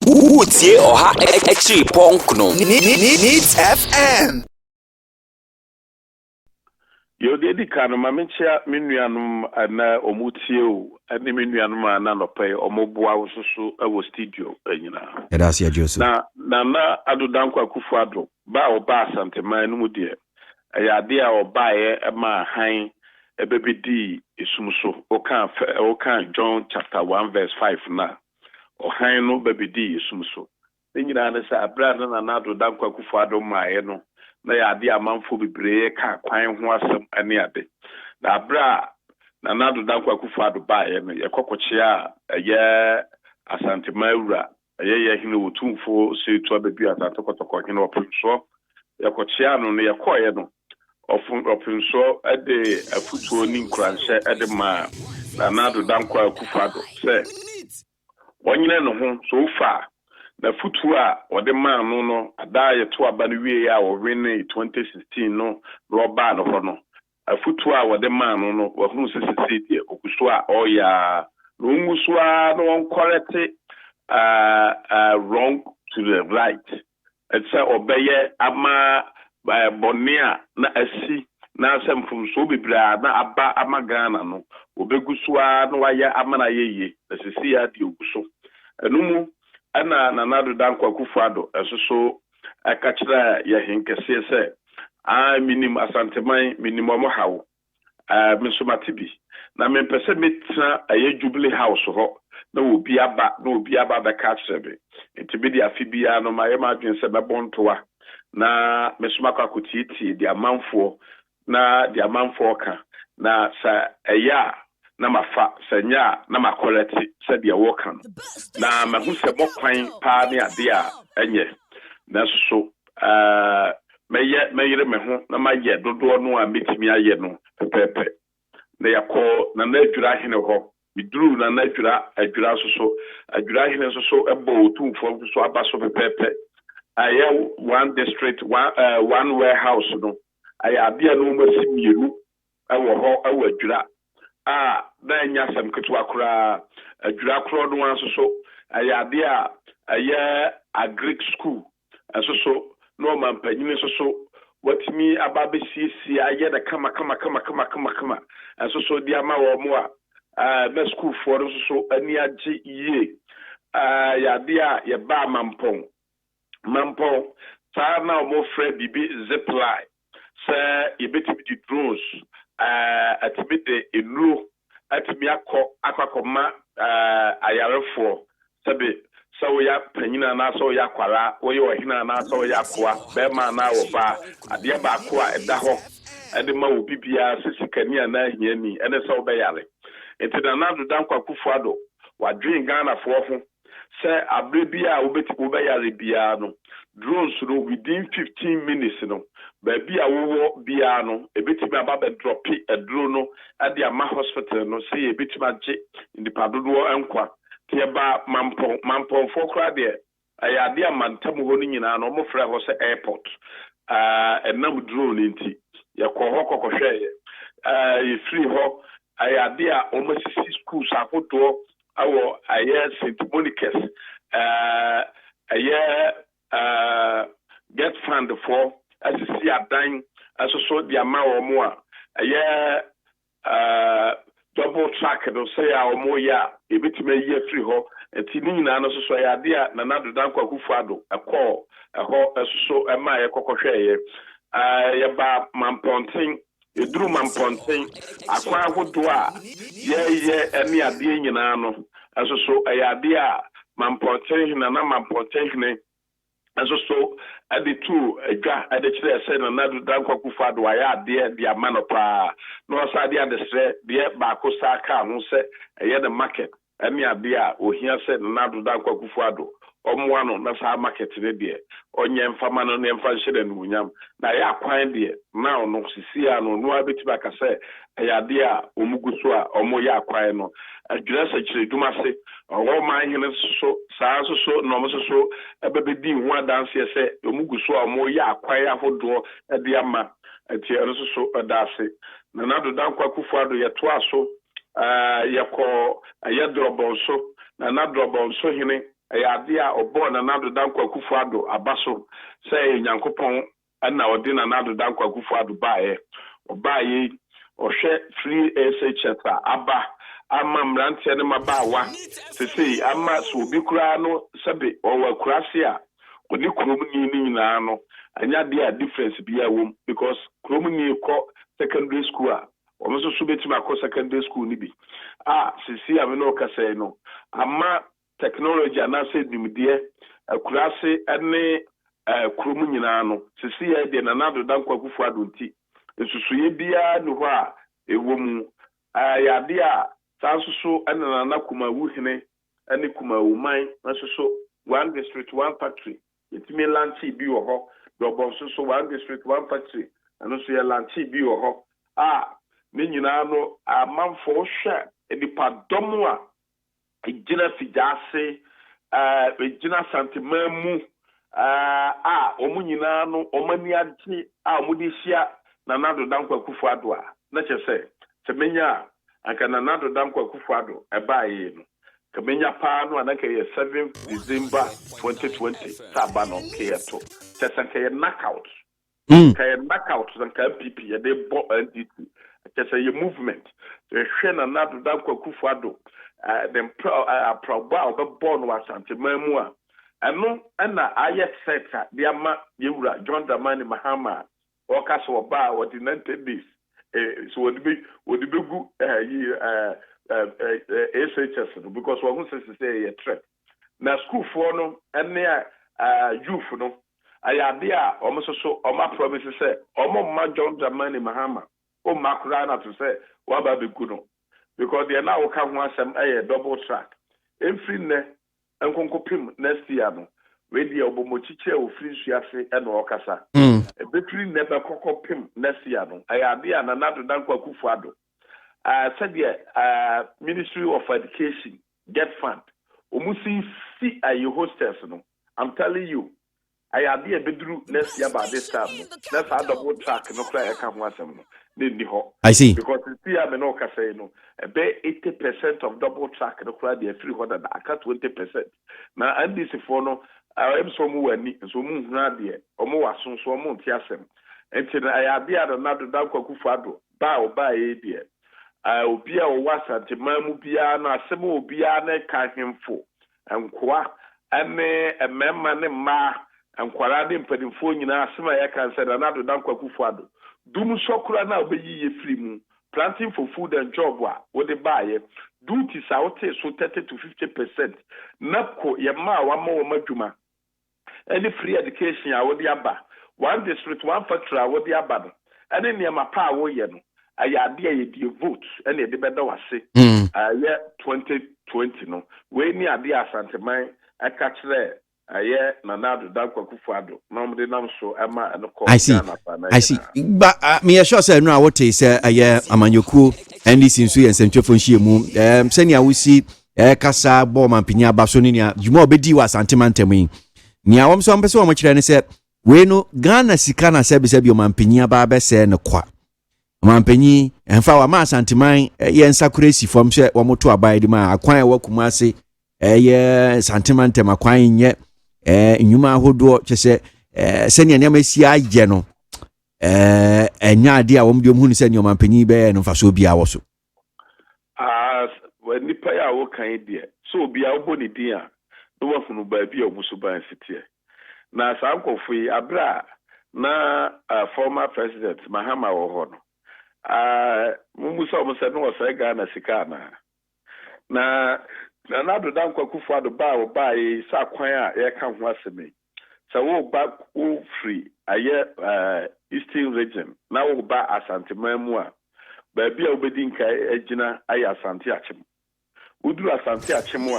Utie Oha Echi Ponkno Needs FM. Yo dedi kanu mamenchia minuanum na omutie ani minuanum ana no pay omoboa wososo ewo studio anyina. That's ya Joseph. Na adodanko akufado ba oba asanteman no mu de ayade a oba ye ma han ebebedi esumso okan John chapter 1 verse 5 na ohan no bebedi esumso nyina na sa abra na adodanko akufado ma ye no na ya ade amanfo bebree ka kwan ho asem ane ade na abra na adodanko akufado ba ye no ye kokochia ye asantemawura ye hine wotumfo setu abebi atatokotoko hine opunso ye kochia no ne ye koye no opunso ade afutuo ni nkranse ade ma na adodanko akufado se wonyine no ho so far na futu a ode man no ada ye to aba no wie ya wo win 2016 no roba no ho no futu a ode man no wo hu sisi die okuso a oya no muso a no on correct wrong to the right it's obeye ama bonia na asi na asemfum so bibra na aba amagana no obeguso a no waya amana yeye na sisi ya die oguso enumu ana adodanko akufado esoso akachira ya hinkese se minim asanteman minimum hawo misomatibi na mempese metra aye jubilee house ho na obi aba be kachebe entibidi afibia no maye madwen se bebontoa na mesomaka kotiti di amanfo ka na sa eya na mafa sanya na makoleti se dia wokan na mahu se mokwan pa ne ade a enye na so meyere mehu na maye dodo no a metimi aye no pepepe na yakọ na adwura hene ho biduru na adwura so ebo otumfo so abaso pepepe aye one district one warehouse no aye ade no masimienu ewo ho ewo adwura na nya sam ketwa kura adwura kro no anso ayade a aye agric school anso no man panyine so watimi ababe sisi aye da kama anso dia ma wo mo a na school for so ani age yie ayade a ye ba mampon sa na mo frɛ bibi zipline say yebetimi di drones atibide enu atimi akoma ayarefo sabe so ya panyina na so ya kwara wo ye ohina na so ya kwa be ma na wo ba ade ba kwa eda ho ade ma wo bibia sisikani na hiani ene so be yare enti na adodanko akufado wadwen Ghana fo ho se abrebia wo be yare bia no drones no within 15 minutes no baby awo bia no ebetimi aba drop a drone no ade ama hospital no say ebetimi age indipadodo enkwa tie ba mampon fokra de ayade amantam ho no nyina no mo frɛ ho se airport enam drone nti yakɔ hɔ ye free ho ayade a omasisi schools akodo awo aye St Monica's aye get fund for asisi adan asoso dia ma omo a aye double track no say a omo ya ebetime ye free ho enti ni nyina no soso ya de a na adodanko akufado ekọ eho asoso ema ye kokohwe ye ba mamponten eduru mamponten akwa ahodo a ye eni ade nyina no asoso ya de a mamponten na mamponten ne asoso ade tu edwa ade kire se na adodanko akufado ya ade dia manopa no sa ade adesre de ba ko sa ka ho se ye the market emi ade a ohia se na adodanko akufado omwa no na sa market ne de onye mfama no ne mfa nhye no nyam na ya kwan de na no sisi a no no abetiba ka se ya de a omuguso a omo ya kwan no adwira sa kire duma se owo man hene so saa so no mo so ebebedi hu adanse se omuguso a omo ya kwan ahodo de ama ati ero so adase na adodanko akufado ye to aso yekọ ayedrobon so na adrobon so hene ade a obo na nado dankwa Akufo-Addo abaso say Nyankopon na odi na nado dankwa Akufo-Addo bae ohwe free SHS aba ama mrantie ne mabawa sisi ama so obi kura no sebe owa kurase a oni krom ni na no anya dia difference bia wom because krom ni ko secondary school a omo so beti ma ko secondary school ni bi sisi ame no kase no ama technology ana se nimdie kurase ene krom nyina no sisi ya de na nado dankwa Akufo-Addo nti esusuye bia no ho a ewom yade a sansusu ena na kuma wuhene ene kuma wuman nsusu one district one factory itimi lanchi bi wo ho dobo nsusu one district one factory eno so ye lanchi bi wo ho ne nyina no amanfo hwe edipa dom a ejina fijase ejina santemamu omu nyina no omani agye omudi hia na nado dankwa Akufo-Addo na chese semenya anka na nado dankwa Akufo-Addo ebaye no kamenya pa no anaka ye 7 December 2020 sabano keto chese ke knockout ke knockout zanka PP ye de bo NDC chese ye movement hwe na nado dankwa Akufo-Addo dem proba obebo no Asante mamu a eno na ayet sector dia ma yewura John Dramani Mahama Oka so ba what in 90 days so would be gu SHS because we want to say a threat na school for no and youth no ayade a almost so oma promise say omo ma John Dramani Mahama o makura na to say wa ba be gu no because they now ka ho asem double track every ne enkonkopim next year no we dey obomochiche ofri suase e no okasa betri never kokopim next year no ayade a na nado dankwa Akufo-Addo said Ministry of Education get fund omusi si ayi hostels no I'm telling you ayade a bedru next year by this time no let's add double track no cry ka ho asem no ni ho I see because see am no okasa no be 80% of double track no cry dey free order aka 20% na NDC for no I'm so mu wani so mu huna de omo waso so omo ntiasem enti na ayade a na nado dankwa Akufo-Addo ba de obi a Asante mamu bia na asem obi a na ka hemfo enkoa ene emema ne ma enkwara de mpadimfo nyina asem a yeka nse na nado dankwa Akufo-Addo dum sokura na obeyi ye free mu planting for food and job what they buy duties out so 30 to 50% napko yema wa madwuma any free education a wodi aba one district one factory a wodi aba no any niam pa wo ye no ayade a ye die vote any de beda wase ye 2020 no we ni ade Asante man aka kire aye na nado dankwa Akufo-Addo no mde nam so ema enko I see but me sure say no what is aye amanyoku NDC nso ye nsentwefo nhie mu senia wo si kasa bo mampinya abaso ni nia dwuma obedi wa Asante mantemi nia wom so mpese wo kire ne se we no Ghana sika na se bi o mampinya ba be se ne kwa mampanyi enfa wa ma Asante man ye nsakuresi fom se wo moto abai di ma akwan wa Kumase ye Asante mantem akwan nye nyuma ahodo chese senia nyama si agye no enya ade a wom de omhu ni senia mampanyi be no faso bia wo so when nipa ya wo kan de so bia wo boni din a no wafunu ba bia omuso ban sitie na sankofo yi abra na former president Mahama wo ho no mumuso omuso no wo sai Ghana sika na nado dankwa Akufo-Addo ba yi sa kwan a ye ka ho aseme so wo ba wo free aye Eastern region na wo ba Asante mamu a ba bia obedi nka agina aye Asante achem uduru Asante achem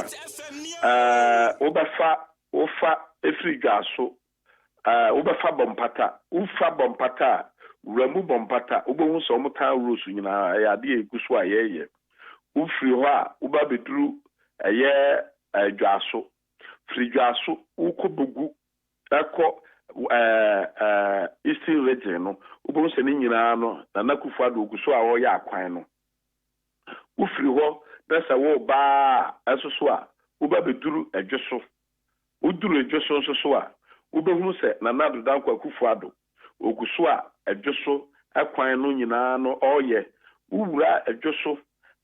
a ofa efri gaso obafa bompata ufa bompata uramu bompata obohu so omutan rules nyina ya de ekuso ayeye ufri ho a uba beduru aye dwaso fri dwaso ukobogu akọ Eastern region no obohu se ni nyina no na Akufo-Addo oguso a wo ya akwan no ufri ho dasa wo ba asoso a uba beduru adweso uduru edwoso nso so a wobehunu se na nadu dankwa kufuado oguso a edwoso akwan no nyinaa no oye uwura edwoso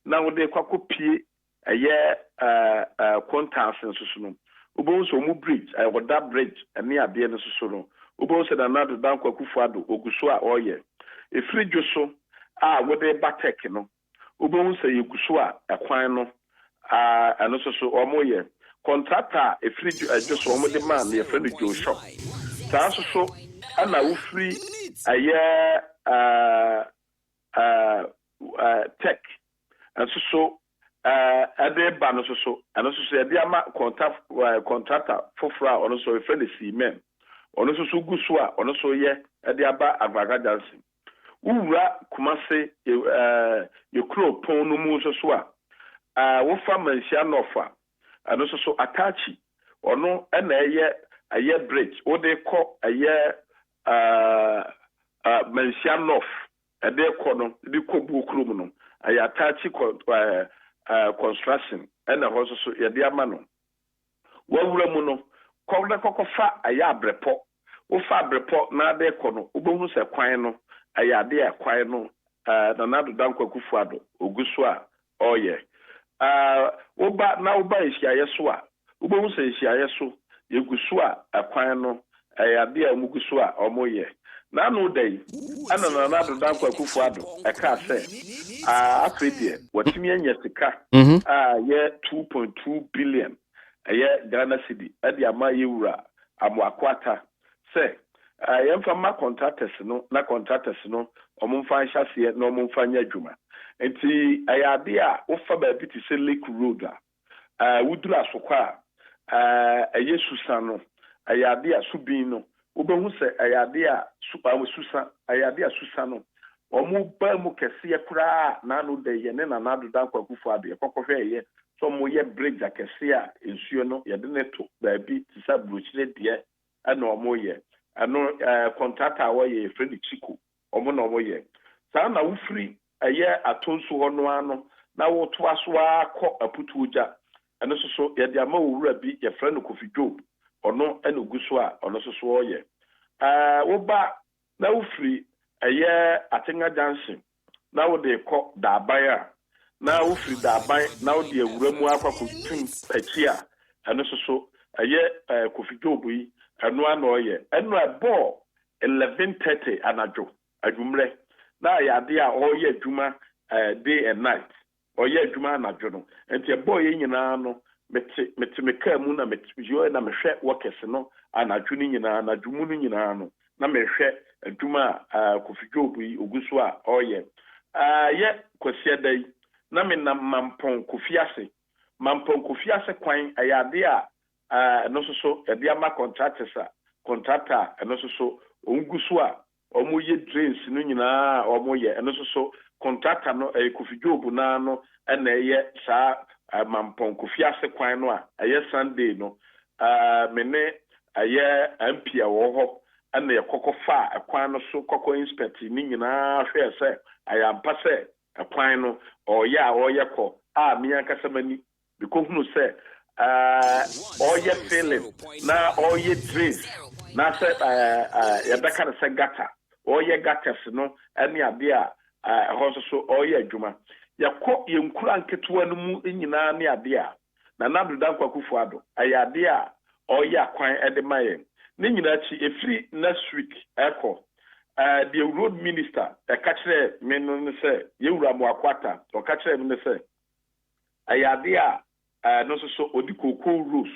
na wode kwakopie eye contacts nso so no wobehunu se omu bridge woda bridge ene ade nso so no wobehunu se na nadu dankwa kufuado oguso a oye efiri dwoso a wode batek no wobehunu se yeguso a akwan no eno so omoye contractor efiri just one the man your friend Joe shop so ana wo free tech and so ade ba no so and so dey ama contractor fofra ono so friend cement ono so guso a ono so ye ade aba agbagadance wura kumase ye kro pon no mu so a wo fa mansia nofa and also Atachi or no and a year bridge or they call a year Mensianoff a day corner the Kobu Krumano a Atachi construction and also a diamano. Well, Ramuno called the cocofa a yabrepo o fabrepo na de corner Ubunus a quino a yadia quino Nanado Danko Kufado Oguswa oh yeah. Oba na oba ehia so a obo se ehia so yeguso a akwan no ayade a muguso a omoye na no dai ana na do dankwa kufuado eka se afredie watimi anya sika ye 2.2 billion ye Ghana cedi ade ama yewura amwakwata se yemfa ma contractors no omumfa nhase no omumfa nya adwuma enti ayade a ofa ba bi ti se Lake Road a wudura sokwa ayesusa no ayade a subin no obehu se ayade a susa ayade a susa no omu ba mu kese kura na no de ye ne na nado dankwa kufu ade kokohwe ye so mo ye bridge akese a ensuo no ye de neto ba bi ti sa brochire de ana omo ye ano contractor wo ye Freddy Chico omo na omo ye sa na wo free aye atonso hono ano na wo to aso akọ aputuja eno so ye de ama owura bi ye friend Kofi Job ono eno guso a ono so oye wo ba na wo free aye Atenga Junction na wo de kọ Dabaya na wo free Dabaya na wo de ewura mu akọ tum achi a eno so aye Kofi Job yi eno ana oye eno abo 11:30 anajo adwumre na yade a oye adwuma day and night oye adwuma na dwono enti boy nyina no meka mu na yo na mehwe workers no anadwo ni nyina na dwumu ni nyina no na mehwe adwuma Kofi Job yi oguso a oye ye kwasi dai na me na mampon Kofiase kwan ayade a no so yade ama contractor no so onguso a omo ye drains no nyina omo ye eno so contractor no Kofi Job na no na ye sa mampon Kofiase kwan no a ye Sunday no mene aye ampia wo ho na ye kokofa akwan no so koko inspect ni nyina hwe se ayampa se akwan no oye ko mi ankasamani because no se oye feeling na oye drains na se ya beka se gata oye gatas no ene ade a hoso so oye adwuma yakọ yenkura nketewa no mu nyina ne ade a na nadu dankwa kufuado ayade a oye akwan ede maye ne nyina chi efiri next week eko the road minister ekachire me no se yewura mo akwata o kachire me se ayade a no so odikoko rules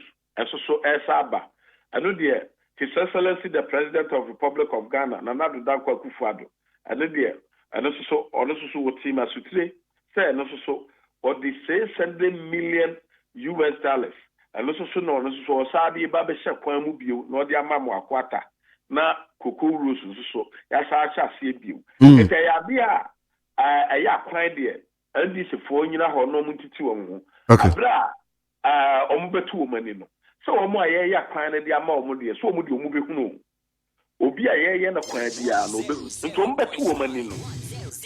so esaba anu de His Excellency the President of the Republic of Ghana Nana Dankwa Kufuado anu de anu so wo team asutire say no so or the $600 million anu so no so sabi ba be hye kwan mu bio na odi ama mo akwata na koko rules so ya sa acha se bio ete ya bia ya kwan de andi se fo nyina ho no mu titi wo ho abra omubetu wo mani no so omo aye ya kwan na dia ma omo de so omo de omo behunu obi aye na kwan dia no obehu nto ombetu wo mani no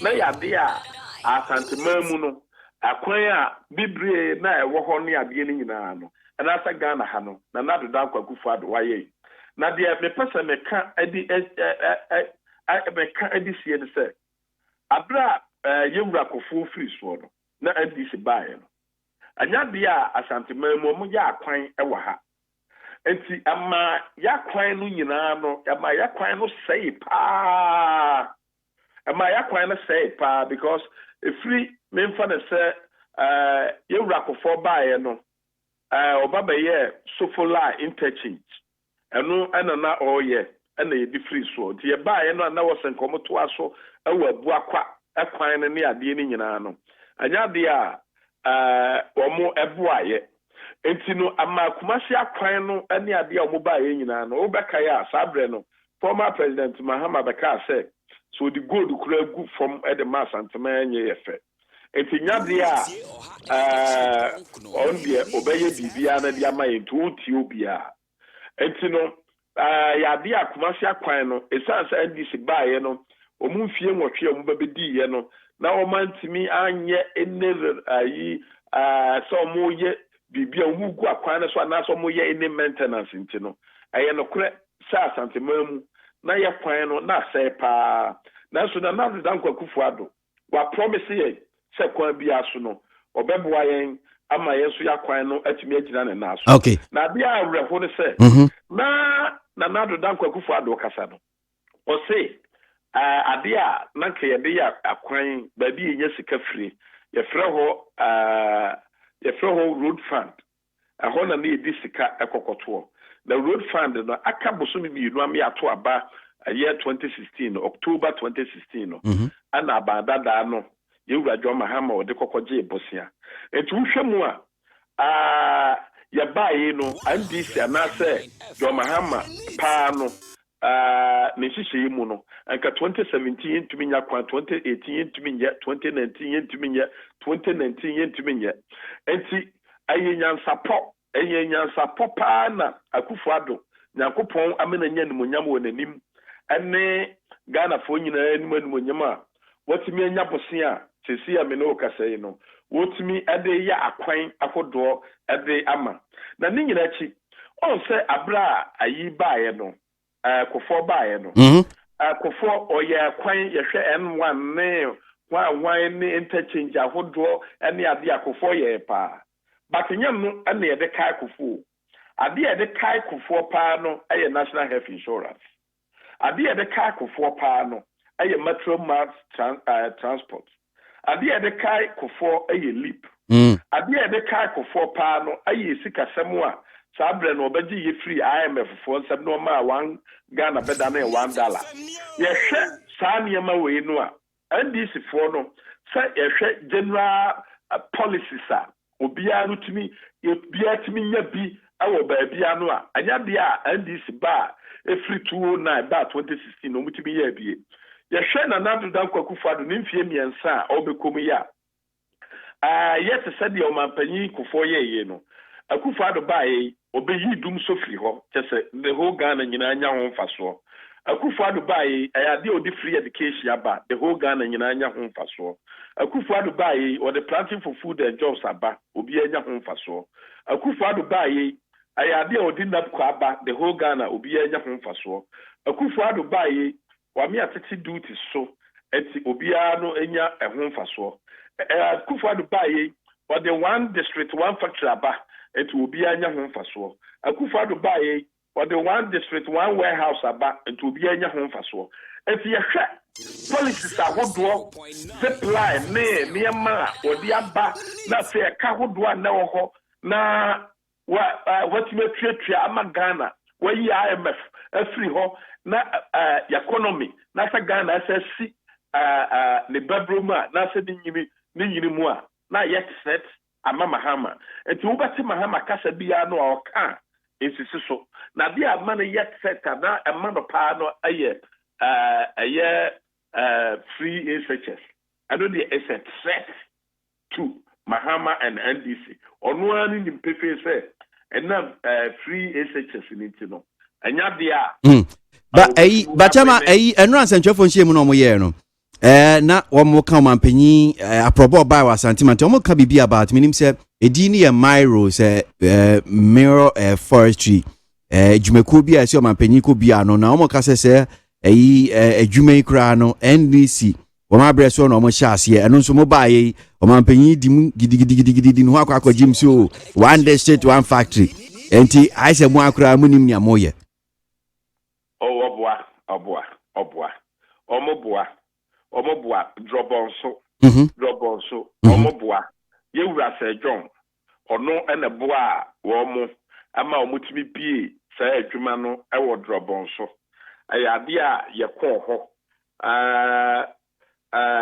na ya de a asantemamu no akwan a bibre na ewo ho ne ade ni nyina no and as a Ghana Hano, Nana Danko Kufuado, why na de me pesa me ka edi me ka edi sie de se abra yewura kofo free so no na edi se bae no anya de a asante mamu mu ya kwan ewa ha enti ama ya kwan no nyina no ama ya kwan no sei pa ama ya kwan no sei pa because if free me mfa na se yewura kofo bae no obaba ye sofola interchange eno na oye ena ye di free so ti ye ba ye no na wo sen komo to aso ewa bu akwa ekwan ne ade ni nyina no anya de a omo ebu aye enti no ama kumasi akwan no ene ade a omo ba ye nyina no obeka ya sabre no former president Mahama beka say so the gold kura gu from the mass antema nye yefe enti nya de a on de obeye bibia na de ama ye to ti obia enti no ya de akomasi akwan no esansa ndc baaye no omumfie nwotwe omubabedi ye no na omantimi anye ene ayi so moye bibia omugu akwan no so na so moye ene maintenance nti no aye no kure sa santemamu na ye kwan no na sai pa na so na Danko Kufuado wa promise ye se kwan bia so no obeboa yen ama yeso yakwan no atimi agina ne naso okay na bia awreho ne se na Danko Kufuado kasa no o se ade a na ke ye de ya akwan ba bi enya sika free ye freho road fund aho na ne di sika ekokoto the road fund no aka bosomi bi no am ya to aba year 2016 October 2016 no ana abada da no yewura John Mahama o de kokoje bosia etu hwemu a ya bae no NDC anase John Mahama pa no ne hihye mu no anka 2017 ntumi nya kwa 2018 ntumi nya 2019 ntumi nya 2019 ntumi nya enti ayenyansa pa na Akufuado Nyankopɔn amena nya nimonyam wɔ nanim ene Ghana fo nyina nimonyam a watimi anya bosia sesi a me no kasai no wotimi ade ya akwan akodo ade ama na ne nyina chi on se abra ayi baaye no kofo baaye no kofo oye akwan ye hwe N1 ne wa ne interchange akodo ene ade akofo ye pa batnyam no ene ye de kai kofo ade ye de kai kofo pa no aye National Health Insurance ade ye de kai kofo pa no aye Metro Mass Transport ade ye de kai kofo aye LEAP ade ye de kai kofo pa no aye sikasɛm a sabre no obaji ye free IMF for nsɛm no ma one Ghana beda na $1 ye hwɛ saa nneɛma wei no a NDC for no sɛ ye hwɛ general policies a obia no timi nya bi awɔ baabia no a anya de a NDC ba free 209 ba 2016 no mutimi ya bie ye hwɛ na Danko Kufuado ne mfie miensa a obekom ya yes said the omampanyi Kufuor ye no Akufuado bae obeyi dum so free ho chese the whole Ghana nyina anya ho mfaso Akufuado bae ayade odi free education aba the whole Ghana nyina anya ho mfaso Akufuado bae or the planting for food and jobs aba obi anya ho mfaso Akufuado bae ayade odi napko aba the whole Ghana obi anya ho mfaso Akufuado bae wa me atete duty so enti obia no enya ho mfaso Akufuado bae or the one district one factory aba enti obia anya ho mfaso Akufuado bae or the one district one warehouse aba enti obia anya ho mfaso enti ye hwe policies ahodo supply ne ma odi aba na fe ka hodo na wo ho na what me twa ama Ghana wayi IMF afri ho na economy na sa Ghana asasi ne babroma na sa nyini mu a na yet set ama Mahama enti wobati Mahama kasa bia no a oka ensisi so na bia ama ne yet set na ama no pa no aye free SHS I don't is a threat to Mahama and NDC ono ani ni mpefe say enam free SHS ni ti no anya dia ba chama enura nsantwefo nhie mu no mo ye no na wɔn ka ɔmanpanyin aprɔbɔ ɔbaa wɔ asantemante wɔn ka bibi about minim sɛ edi ni yɛ Myro sɛ Mirror Forestry dwumakuo bi a ɛsɛ ɔmanpanyin kɔ bi ano na wɔn ka sɛ ɛyi adwuma yi koraa no NDC wɔn abrɛ so na wɔn hyɛ aseɛ ɛno nso mo baa yɛ ɔmanpanyin di mu gidigidi no ho akɔ gyim so one district one factory enti ayɛ sɛ mo akora mo nim nea mo yɛ. Omoboa drobonso omoboa yewura se John ono ene boa wo mo ama omutimi pie sa adwuma no e wo drobonso ayade a ye kɔ ho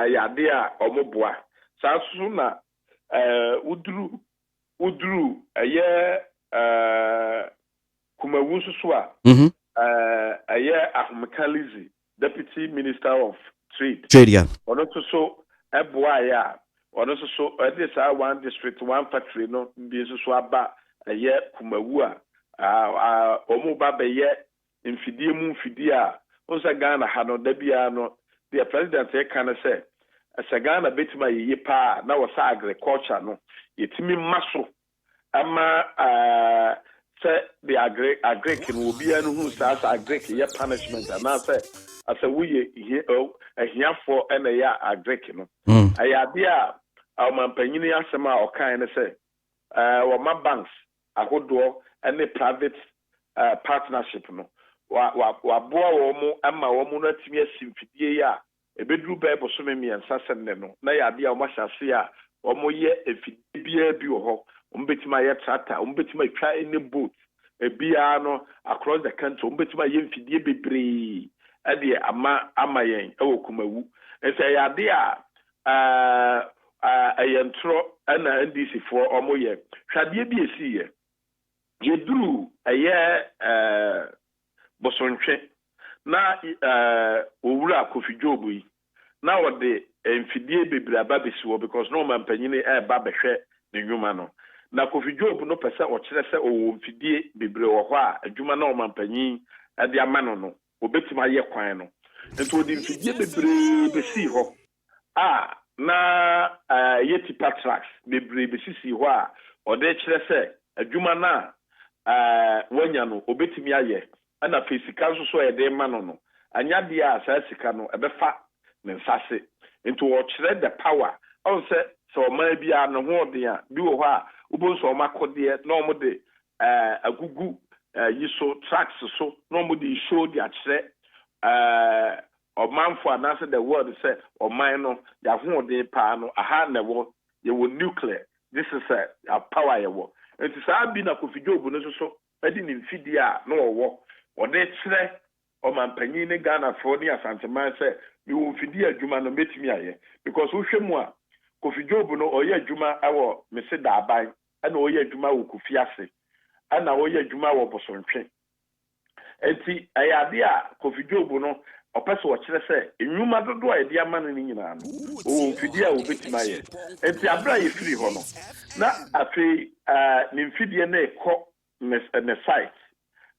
yade a omoboa sa so na uduru eye kumawu so a eye Ahmekalizi Deputy Minister of Trade, yeah. Ono so eboa ya. Ono so this one district, one factory no bi so aba eye kumawu a omo ba be ye mfidie mu mfidie a onsa Ghana ha no da bia no the president e kan say asa Ghana betima ye pa na wo sa agriculture no yetimi maso ama say the agric no obi anu hu sa agric ye punishment na say asa wuye ahiafo ena ya agric no ayade a awmampanyini asem a okan ne say wo ma banks agodo ene private partnership no wa boa wo mu ama wo mu na timi asimfidie ya ebeduru bible so me miensa senne no na yade a wo mahase a wo mo ye efidie bia bi wo ho umbetima ye tractor umbetima twa any boat ebia no across the country umbetima ye mfidie bebree ade ama yen ewo kumawu ese yade a ayentro ana NDC for omoye hwade bi esiye yeduru aye bosontwe na owura Kofi Job yi na wode mfidie bebree ababesi wo because no man panyine ba behwe ne nwuma no na Kofi Job no pese o kire se o mfidie bebree wo ho a adwuma na o man panyin ade amano no obetima ye kwan no ento odi mfidie bebree besi ho na yeti patrax bebree besi ho a ode kire se adwuma na wanya no obetimi aye ana fisika so ede mano no anya dia asa sika no ebefa ne nsase ento o kire the power on se so man bia no ho de a bi wo ho a ubonso o makode na o mo de agugu yiso tracks so no mo de show di akire o manfo anase the word say o man no ya ho de pa no aha na wo ye wo nuclear this is a power ye wo enti sa bi na Kofi Job no so edi ni mfidi a no wo o de kire o man panyin ne Ghana for ni asanteman say mi wo mfidi adwuma no metimi aye because wo hwemu a Kofi Job no oye adwuma awo mese da aban ana oye adwuma wo Kofi ase ana oye adwuma wo bosontwe enti ayade a Kofi Job no opeso wo kire se enwuma dodo a ede amano ni nyina no o mfidi a obetima ye enti abra ye firi ho no na afi ni mfidi na ekọ ne site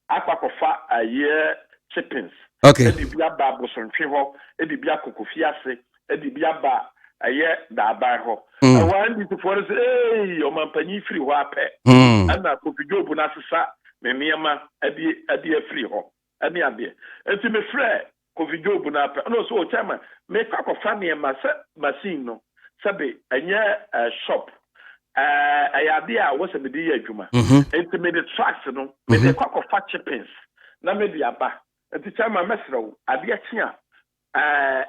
akwakofa aye chippings okay edi bia ba bosontwe ho edi bia Kofi ase edi bia ba aye da aban ho awan di for say o mampanyi firi ho apɛ ana Kofi Job na sesa ne niema adi afiri ho ani ade enti me frɛ Kofi Job na apɛ no so o chama me kwakofa niema se machine no sabe anya shop ayade a wo se me di adwuma enti me the tracks no me the kwakofa chippings na me di aba enti chama mesrew ade akia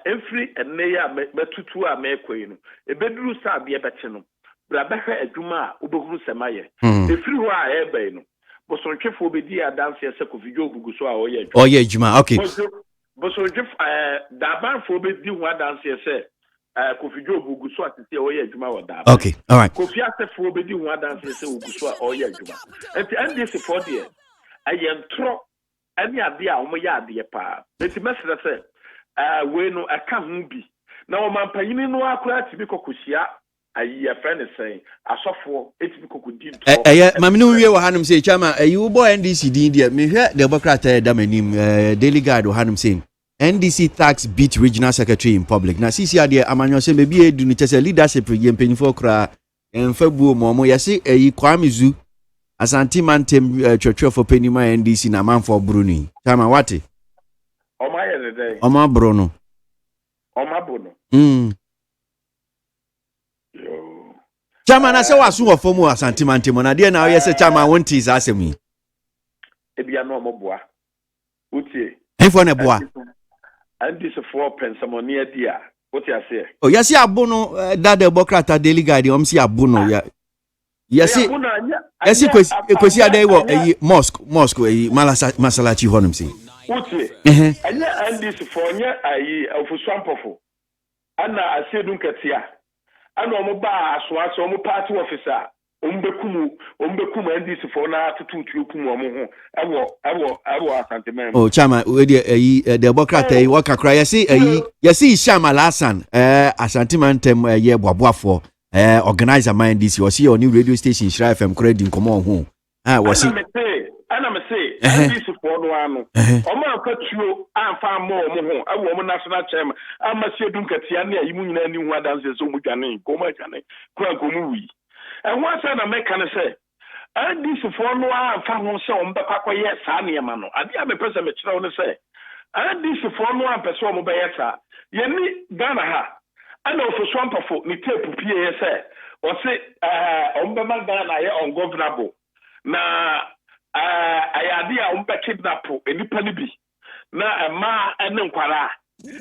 every eneya metutu a mekoyi no ebeduru sa ade ebekye no bra behwe adwuma a obehuru semaye efiri ho a ebe no bosontwefo obedi adanse se Kofi Job gugu so a oye adwuma okay bosontwef dabanfo obedi ho adanse se Kofi Job gugu so atete oye adwuma wo daban okay all right Kofi asefo obedi ho adanse se gugu so a oye adwuma enti NDC for there ayentro ani ade a omo ya ade pa enti mesere se we no aka hu bi na o mampanyini no akura tibi kokosia ayi ya friend say asofo etibi kokodi nto maminu wie wo hanum say chama you boy NDC din dia me hwe de bokrata da manim daily guide wo hanum say NDC Tax beat regional secretary in public. Na sisi ade amanyo se maybe edu ni chese leadership ye mpanyimfo kra emfabuo mo yesi eyi kwamizu Asante mantem twetwe for penima NDC na manfo bruni. Chama wate? Oma ye dey. Oma bruno. Oma bruno. Yo. Chama na se wasu ofomu Asante mantem na de na yesi chama wonti za asemi. Ebia no moboa. Utie. Efo na boa. NDC for pensamonia dia. What you say? Oh, yesi abono that democrat daily guide si abono ya. Yesi kwesi adai wo mosque masalachi honum si. Uti. Anya NDC for nya ayi ofusampofo. Ana asedun katia. Ana omo ba asoaso omo party officer. Ombekumu NDC for na tutu kumu omo ho. Ewo Asante man. Oh chama we the democrat waka kra yesi Shama Lasan Asante man tem ye boaboafo organizer man NDC o see on new radio station Shira FM credit nkomo ho wasi ana me say NDC for no ano omo akatuo amfa mo omo ho awo omo national chairman amasi edunkatia na yimu nyina ni hu adanse so mu dwane komo dwane kwa komo wi enwa say na make kan say NDC for no amfa ho say omo bekwakoye saa ne ma no ade a me pese me kire wo say NDC for no ampe so omo be yesa yeni Ghana ha ana ofoswampafo ni tape pie say o say omo be Ghana ye ungovernable na ayade a umpa kidnap enipa ni bi na ma ene nkwara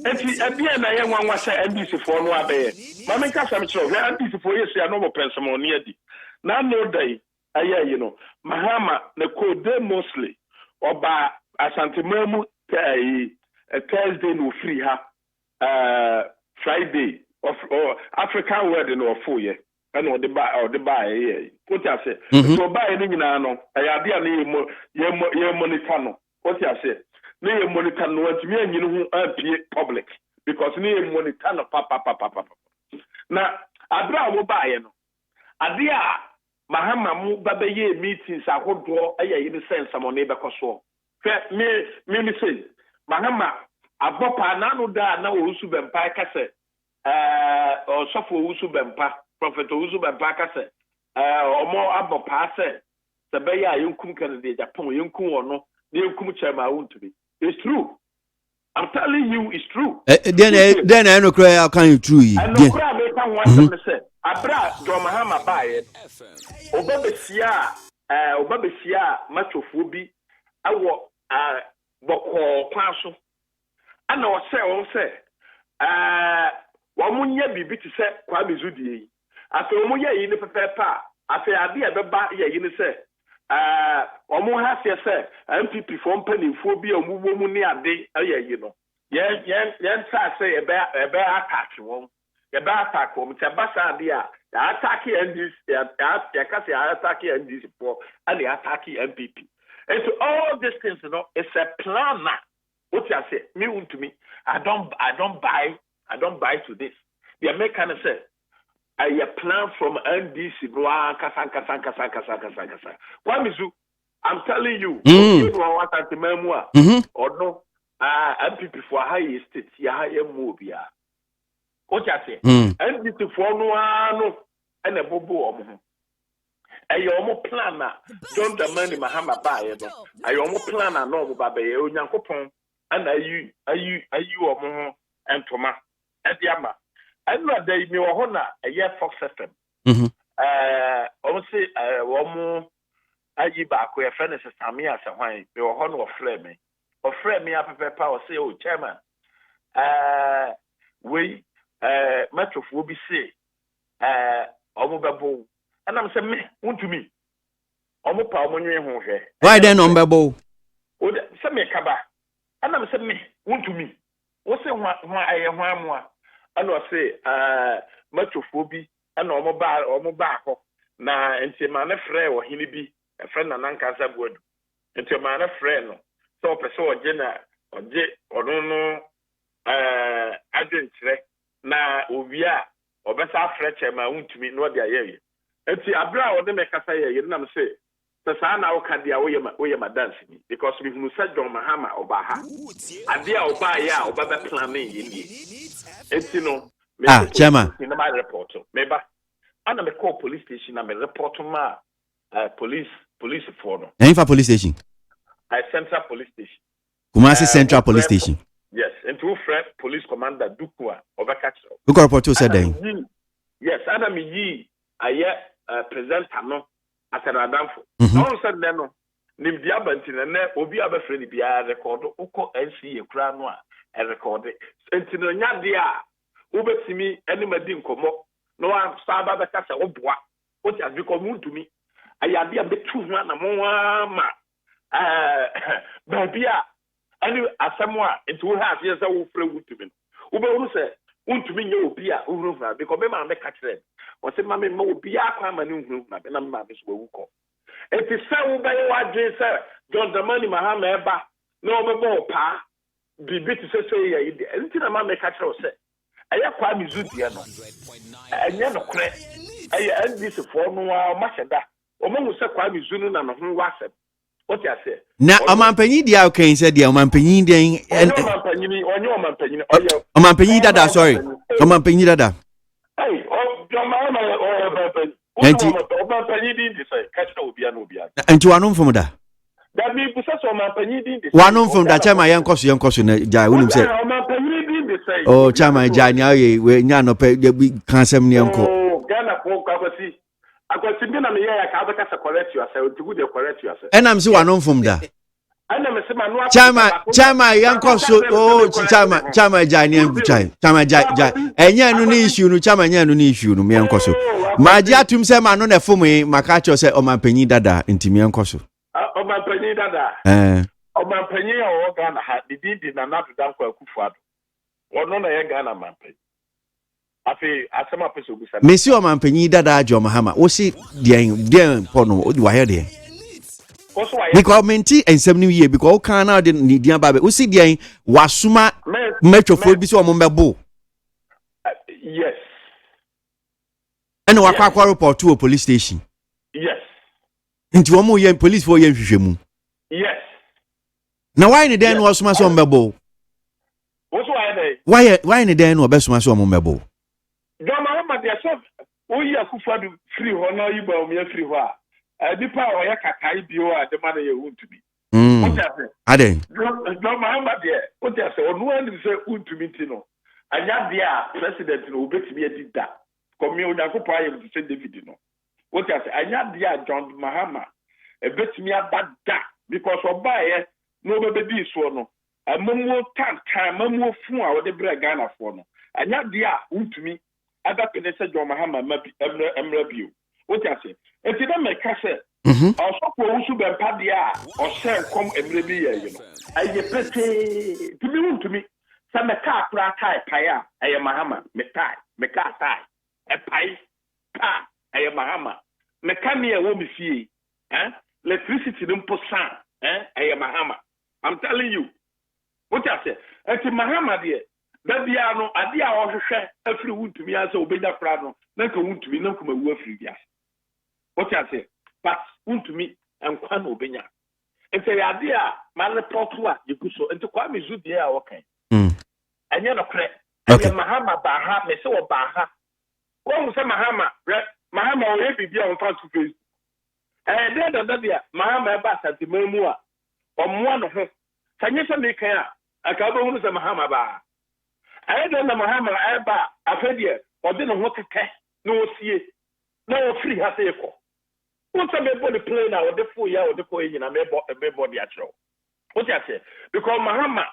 enti ebia na ye nwanwa se NDC for no abaye ma me nka sam kire o NDC for yes ya no mo pensamoni adi na no dai aye you know Mahama na kode mostly oba Asante mamu Thursday no free ha Friday of African wedding no for ye and o de ba what you say so buy ni nyina no ayade a na ye monitor no what you say na ye monitor no antimi anyini hu apie public because na ye monitor no papa na abra wo buy no ade a Mahama mu babaye meetings ahodo ayayi ni sense mo na be koso me say Mahama abopa na no da na wo su bempa kase o sofo wo su bempa Prophet Uzu Babakase, omo abopase, Sabeya Yunkum candidate, Japan, Yunkum or no, Yunkum Chama won't be. It's true. I'm telling you, it's true. Then I know cry, how can you true? I know cry, make one say. Abra, Domahama buy it. Obabesia, Machofubi, I walk, Boko Paso. I know, say, Wamunya bibi to say, Kwame Zudi. Afi omo ye yi ni pepepa afi ade ebeba ye yi ni se omo ha se MPP for mpanimfo bi omo wo mu ni ade ye yi no ye nta se ebe attack won te basa ade a attack NDC ya ka se attack NDC for and attack MPP and so all these things you know it's a plan now what you say me want to me I don't buy to this the American say I plan from NDC. Kwamizu, I'm telling you, or no, MPP for high state, higher movie. What you say? NDC for no, and a bobo. I almost plan don't the money Mahama buy. I almost plan a normal baby, Yankopon, and are you or more and Thomas and Yama. I know they me wahona a year Fox system. Obviously, one ayi back where friend is Sammy as a wine, me wahona or frame me up a power say, oh, chairman. We Metro will be say, Omobabo, and I'm saying, want to me. Omopa, when you're home. Why then, Ombabo? Would send me a caba, and I'm saying, want to me. What's it, why I am one? And I say, Metrophobia, and Omobako. Na enti mana frɛ wɔ hini bi ɛfrɛ na nankasa bodu enti mana frɛ no so pɛ so ɔgye ɔno no adwenkyerɛ na obi a ɔbɛsa frɛ kyɛ ma wontumi no de ayɛ enti abra ɔde me kasa yɛ nam sɛ sɛ saa na woka deɛ woyɛ ma dance ni because mehunu sɛ John Mahama ɔba ha adeɛ a ɔbaa yɛ a ɔbɛbɛ plan ne yɛ nie enti no chairman na ma report meba ana me call police station na me report ma police for no Enfa police station Central police station Kumasi Central police station yes and two friend police commander Duku a obeka chiro who report to said then yes ana me yi aye presenter no atanadamfo no said no nim dia bantina na obi abafre ni bia record uko NCA kura no a record entino nya de a ubetimi animadi nkomo no wa saba beka se oboa o ti adiko muntumi ayade a betu ho na mo ma babia ani asamwa nti wo ha afie se wo frɛ wutumi wo be hu se wuntumi nye obi a uhuru na because me ma me ka kire o se ma me ma obi akwa ma ne uhuru na be na ma be so wo ko eti se wo be wa dwe se John Dramani Mahama eba na o be bo pa bibi ti se ya ide nti na ma me ka kire o se aya kwa mizudie no enye no kure aya ndisi fo no wa ma hyeda o mo se kwa mizunu na no ho wasem o ti ase na omampanyi dia okay said dia omampanyi den omampanyi dada sorry omampanyi dada hey John Mahama omampanyi din di say catch obia no obia enti wano mfom da da mi busa so omampanyi din di wano mfom da chama yankoso na ja wonim say omampanyi din di say oh chama ja nya we nya no pe kansem ne enko Ghana ko kwakwasi akwasi bi na me ya ka abeka se correct yourself to good correct yourself enam si wano mfom da ana me se manu chama yankoso oh chama ja ne enku chama ja enya no ni issue no chama nya no ni issue no me yankoso maji atum se ma no na fom maka cho se omampanyi dada ntimi yankoso omampanyi dada omampanyi a wo Ghana ha didi na nadu danko akufuado wono na ye Ghana mampanyi afi asema pese ogusa Messi omampanyi dada John Mahama wo si den pono odi wa he de because menti ensem new year because kan na de ni dia ba be wo si den wasuma metropole bi so o mo mbebo yes and wakwa report to police station yes nti wo mo ye police for ye hwehwemu yes na why ni den wasuma so mbebo wo so why ni den no obesuma so mo mbebo John Mahama de chef oyi akufadu free ho na yiba o me free ho a dipa o ya kakai bio a de ma na ye huntubi aden John Mahama de o te say onu ani say huntumi ti no anya de a president no obetimi adida komi onyakopo ayem to say David no o te say anya de a John Mahama ebetimi abada because obaye no obedi so no amamuo tantan amamuo fun a wo de bra Ghana fo no anya de a huntumi aga penese John Mahama mabi emra bio o ti ase enti na meka se osopo wusu be mpade a o se kom emra bi ye no aye pete tumi wuntumi sa meka akra tai pai a aye Mahama meka tai e pai pa aye Mahama meka me e wo me fie electricity no mpo san aye Mahama I'm telling you o ti ase enti Mahama de Babia no ade a ohwehwe afiri wuntumi ase obenya fra no na ka wuntumi na kuma wu afiri bia what you say but wuntumi enkwa na obenya ente ya ade a ma report wa yekuso ente kwa mezu die a wokan anya no kre anya Mahama ba ha me se wo ba ha wo se Mahama o ye bibia on fa to face de dia Mahama ba santimamu a omoa no ho sanye se me kan a aka ba hu se Mahama ba I don't know Mahama eba afedie odi no ho tete no osie na o free ha se ko won say be body play na odi fo ya odi ko yin na me body a chro what you say because Mahama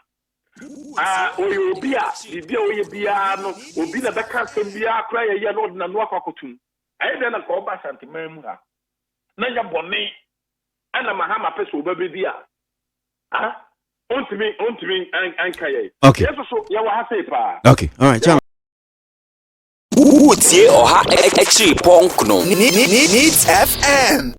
obi a bibia oye bia no obi na beka sem bia akra ye no na no akwakotum I don't know ko ba santiman mu ha na ya bone ana Mahama pese obabe bia Ontimi ankaye. Okay. Yes, so ya wa say pa. Okay. All right. Utie oha extra punk no. Needs FM.